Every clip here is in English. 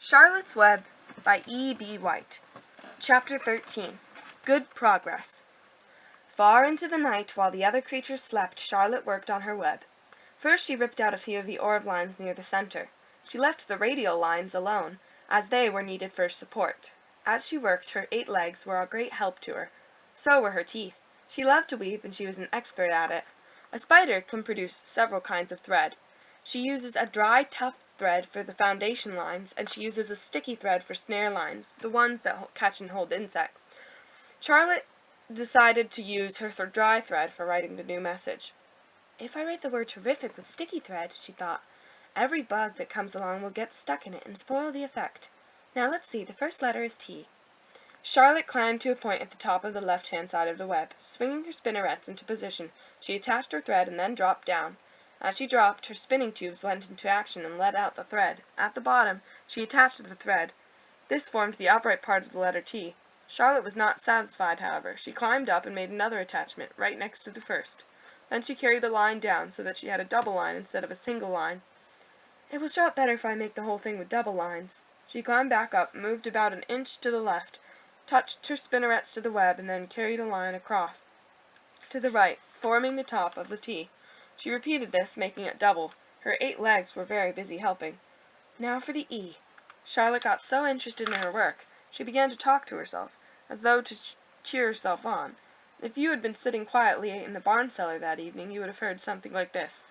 Charlotte's Web by E.B. White. Chapter 13. Good Progress. Far into the night, while the other creatures slept, Charlotte worked on her web. First she ripped out a few of the orb lines near the center. She left the radial lines alone, as they were needed for support. As she worked, her 8 legs were a great help to her. So were her teeth. She loved to weave, and she was an expert at it. A spider can produce several kinds of thread. She uses a dry, tough thread for the foundation lines, and she uses a sticky thread for snare lines, the ones that catch and hold insects. Charlotte decided to use her dry thread for writing the new message. If I write the word terrific with sticky thread, she thought, every bug that comes along will get stuck in it and spoil the effect. Now let's see, the first letter is T. Charlotte climbed to a point at the top of the left-hand side of the web. Swinging her spinnerets into position, she attached her thread and then dropped down. As she dropped, her spinning tubes went into action and let out the thread. At the bottom, she attached the thread. This formed the upright part of the letter T. Charlotte was not satisfied, however. She climbed up and made another attachment, right next to the first. Then she carried the line down so that she had a double line instead of a single line. It will show up better if I make the whole thing with double lines. She climbed back up, moved about an inch to the left, touched her spinnerets to the web, and then carried a line across to the right, forming the top of the T. She repeated this, making it double. Her 8 legs were very busy helping. Now for the E. Charlotte got so interested in her work, she began to talk to herself, as though to cheer herself on. If you had been sitting quietly in the barn cellar that evening, you would have heard something like this.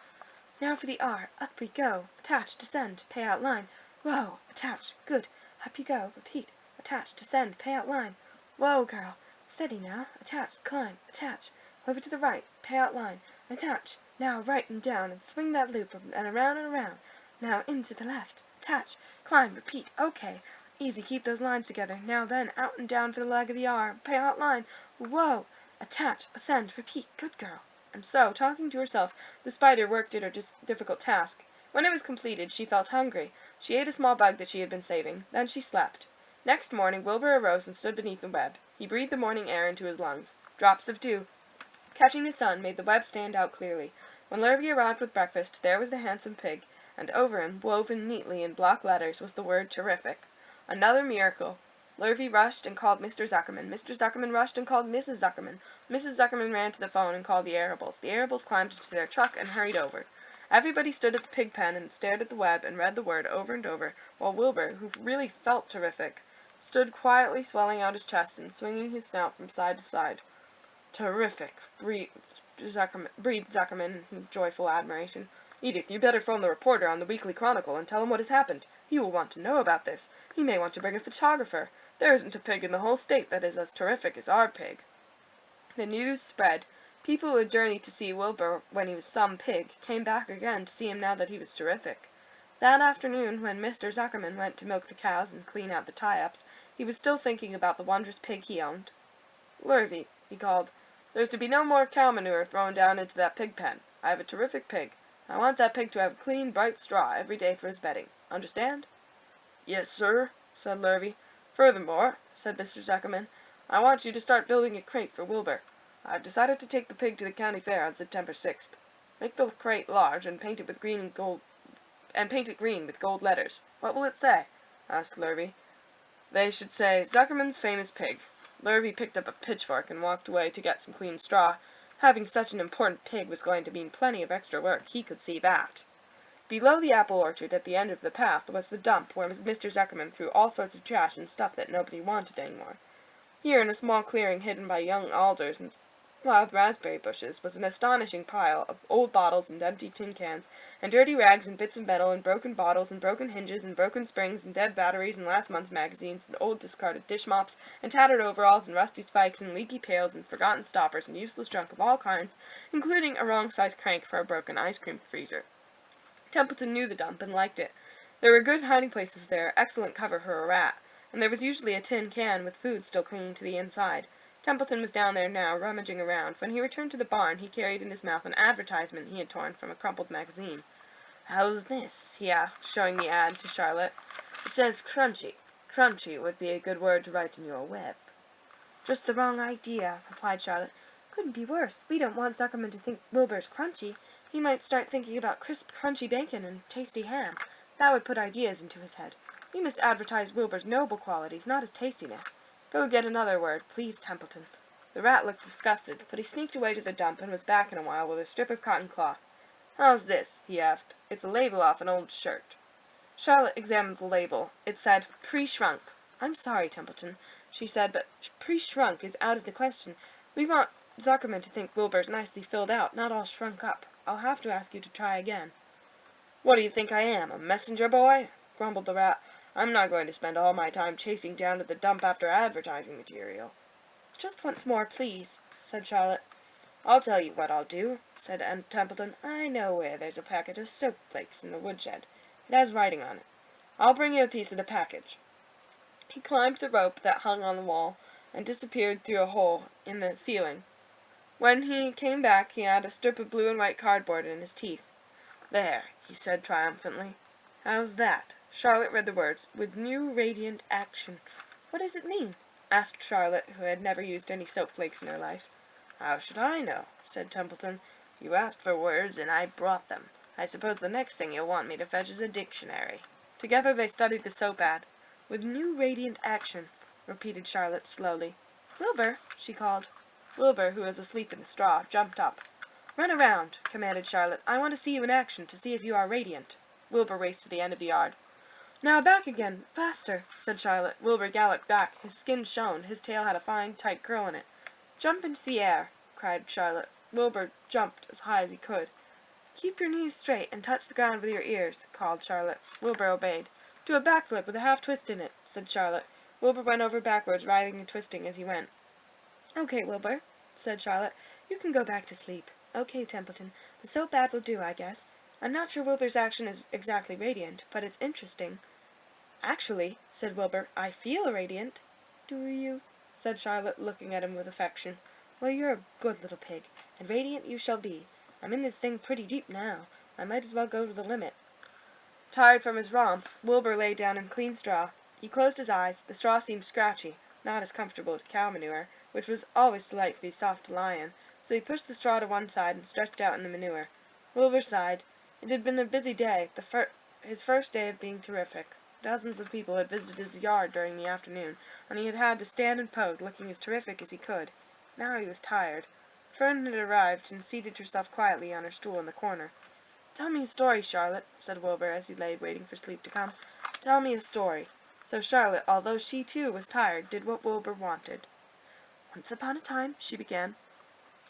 Now for the R. Up we go. Attach, descend, pay out line. Whoa, attach, good. Up you go. Repeat. Attach, descend, pay out line. Whoa, girl. Steady now. Attach, climb, attach. Over to the right, pay out line. Attach. Now right and down, and swing that loop, and around. Now into the left. Attach, climb, repeat. Okay. Easy, keep those lines together. Now then, out and down for the leg of the R. Pay out line. Whoa. Attach, ascend, repeat. Good girl. And so, talking to herself, the spider worked at her difficult task. When it was completed, she felt hungry. She ate a small bug that she had been saving. Then she slept. Next morning, Wilbur arose and stood beneath the web. He breathed the morning air into his lungs. Drops of dew, catching the sun, made the web stand out clearly. When Lurvy arrived with breakfast, there was the handsome pig, and over him, woven neatly in block letters, was the word terrific. Another miracle. Lurvy rushed and called Mr. Zuckerman. Mr. Zuckerman rushed and called Mrs. Zuckerman. Mrs. Zuckerman ran to the phone and called the Arables. The Arables climbed into their truck and hurried over. Everybody stood at the pig pen and stared at the web and read the word over and over, while Wilbur, who really felt terrific, stood quietly swelling out his chest and swinging his snout from side to side. Terrific, breathed Zuckerman in joyful admiration. Edith, you better phone the reporter on the Weekly Chronicle and tell him what has happened. He will want to know about this. He may want to bring a photographer. There isn't a pig in the whole state that is as terrific as our pig. The news spread. People who had journeyed to see Wilbur when he was some pig came back again to see him now that he was terrific. That afternoon, when Mr. Zuckerman went to milk the cows and clean out the tie-ups, he was still thinking about the wondrous pig he owned. Lurvy, he called, there's to be no more cow manure thrown down into that pig pen. I have a terrific pig. I want that pig to have clean, bright straw every day for his bedding. Understand? Yes, sir, said Lurvy. Furthermore, said Mr. Zuckerman, I want you to start building a crate for Wilbur. I've decided to take the pig to the county fair on September 6th. Make the crate large and paint it green with gold letters. What will it say? Asked Lurvy. They should say, Zuckerman's famous pig. Lurvy picked up a pitchfork and walked away to get some clean straw. Having such an important pig was going to mean plenty of extra work, he could see that. Below the apple orchard, at the end of the path, was the dump, where Mr. Zuckerman threw all sorts of trash and stuff that nobody wanted any more. Here, in a small clearing hidden by young alders and wild raspberry bushes, was an astonishing pile of old bottles and empty tin cans, and dirty rags and bits of metal, and broken bottles, and broken hinges, and broken springs, and dead batteries, and last month's magazines, and old discarded dish mops, and tattered overalls, and rusty spikes, and leaky pails, and forgotten stoppers, and useless junk of all kinds, including a wrong-sized crank for a broken ice cream freezer. Templeton knew the dump and liked it. There were good hiding places there, excellent cover for a rat, and there was usually a tin can with food still clinging to the inside. Templeton was down there now, rummaging around. When he returned to the barn, he carried in his mouth an advertisement he had torn from a crumpled magazine. How's this? He asked, showing the ad to Charlotte. It says crunchy. Crunchy would be a good word to write in your web. Just the wrong idea, replied Charlotte. Couldn't be worse. We don't want Zuckerman to think Wilbur's crunchy. He might start thinking about crisp, crunchy bacon and tasty ham. That would put ideas into his head. We must advertise Wilbur's noble qualities, not his tastiness. Go get another word, please, Templeton." The rat looked disgusted, but he sneaked away to the dump and was back in a while with a strip of cotton cloth. "How's this?" he asked. "It's a label off an old shirt." Charlotte examined the label. It said, "Pre-shrunk." "I'm sorry, Templeton," she said, "but pre-shrunk is out of the question. We want Zuckerman to think Wilbur's nicely filled out, not all shrunk up. I'll have to ask you to try again." "What do you think I am, a messenger boy?" grumbled the rat. "I'm not going to spend all my time chasing down to the dump after advertising material." "Just once more, please," said Charlotte. "I'll tell you what I'll do," said Templeton. "I know where there's a packet of soap flakes in the woodshed. It has writing on it. I'll bring you a piece of the package." He climbed the rope that hung on the wall and disappeared through a hole in the ceiling. When he came back, he had a strip of blue and white cardboard in his teeth. "There," he said triumphantly. "How's that?" Charlotte read the words, "with new radiant action." "What does it mean?" asked Charlotte, who had never used any soap flakes in her life. "How should I know?" said Templeton. "You asked for words, and I brought them. I suppose the next thing you'll want me to fetch is a dictionary." Together they studied the soap ad. "With new radiant action," repeated Charlotte slowly. "Wilbur," she called. Wilbur, who was asleep in the straw, jumped up. "Run around," commanded Charlotte. "I want to see you in action, to see if you are radiant." Wilbur raced to the end of the yard. "Now back again, faster," said Charlotte. Wilbur galloped back. His skin shone. His tail had a fine, tight curl in it. "Jump into the air," cried Charlotte. Wilbur jumped as high as he could. "Keep your knees straight and touch the ground with your ears," called Charlotte. Wilbur obeyed. "Do a backflip with a half twist in it," said Charlotte. Wilbur went over backwards, writhing and twisting as he went. "Okay, Wilbur," said Charlotte. "You can go back to sleep." "Okay, Templeton. The soap ad will do, I guess. I'm not sure Wilbur's action is exactly radiant, but it's interesting." "Actually," said Wilbur, "I feel radiant." "Do you?" said Charlotte, looking at him with affection. "Well, you're a good little pig, and radiant you shall be. I'm in this thing pretty deep now. I might as well go to the limit." Tired from his romp, Wilbur lay down in clean straw. He closed his eyes. The straw seemed scratchy, not as comfortable as cow manure, which was always delightfully soft to lie in, so he pushed the straw to one side and stretched out in the manure. Wilbur sighed. It had been a busy day, his first day of being terrific. Dozens of people had visited his yard during the afternoon, and he had had to stand and pose, looking as terrific as he could. Now he was tired. Fern had arrived and seated herself quietly on her stool in the corner. "Tell me a story, Charlotte," said Wilbur as he lay waiting for sleep to come. "Tell me a story." So Charlotte, although she too was tired, did what Wilbur wanted. "Once upon a time," she began,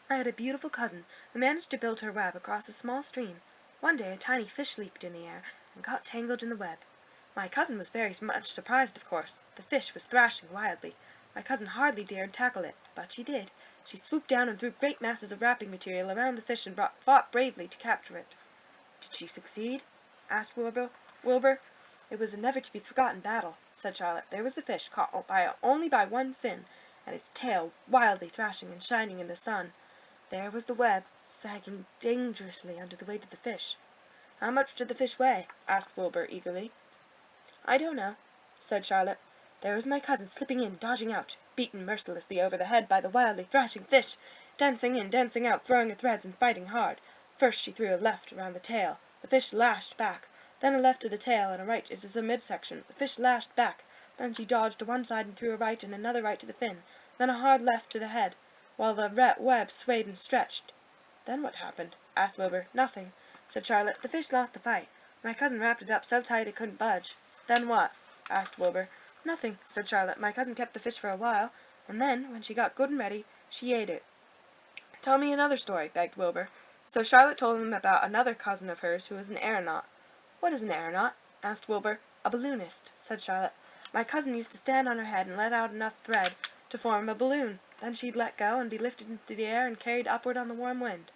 "I had a beautiful cousin who managed to build her web across a small stream. One day a tiny fish leaped in the air and got tangled in the web. My cousin was very much surprised, of course. The fish was thrashing wildly. My cousin hardly dared tackle it, but she did. She swooped down and threw great masses of wrapping material around the fish and fought bravely to capture it." "Did she succeed?" asked Wilbur. "It was a never-to-be-forgotten battle," said Charlotte. "There was the fish, caught only by one fin, and its tail wildly thrashing and shining in the sun. There was the web, sagging dangerously under the weight of the fish." "How much did the fish weigh?" asked Wilbur eagerly. "I don't know," said Charlotte. "There was my cousin slipping in, dodging out, beaten mercilessly over the head by the wildly thrashing fish, dancing in, dancing out, throwing her threads and fighting hard. First she threw a left around the tail. The fish lashed back. Then a left to the tail and a right into the midsection. The fish lashed back. Then she dodged to one side and threw a right and another right to the fin. Then a hard left to the head, while the web swayed and stretched." "Then what happened?" asked Wilbur. "Nothing," said Charlotte. "The fish lost the fight. My cousin wrapped it up so tight it couldn't budge." "Then what?" asked Wilbur. "Nothing," said Charlotte. "My cousin kept the fish for a while, and then, when she got good and ready, she ate it." "Tell me another story," begged Wilbur. So Charlotte told him about another cousin of hers who was an aeronaut. "What is an aeronaut?" asked Wilbur. "A balloonist," said Charlotte. "My cousin used to stand on her head and let out enough thread to form a balloon. Then she'd let go and be lifted into the air and carried upward on the warm wind."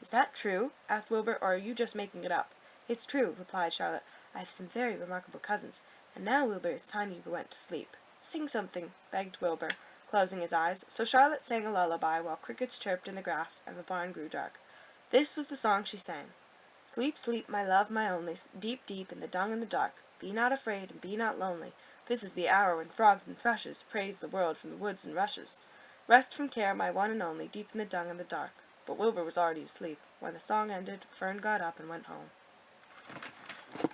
"Is that true?" asked Wilbur, "or are you just making it up?" "It's true," replied Charlotte. "I have some very remarkable cousins. And now, Wilbur, it's time you went to sleep." "Sing something," begged Wilbur, closing his eyes. So Charlotte sang a lullaby while crickets chirped in the grass and the barn grew dark. This was the song she sang. "Sleep, sleep, my love, my only, deep, deep in the dung and the dark. Be not afraid and be not lonely. This is the hour when frogs and thrushes praise the world from the woods and rushes. Rest from care, my one and only, deep in the dung and the dark." But Wilbur was already asleep. When the song ended, Fern got up and went home.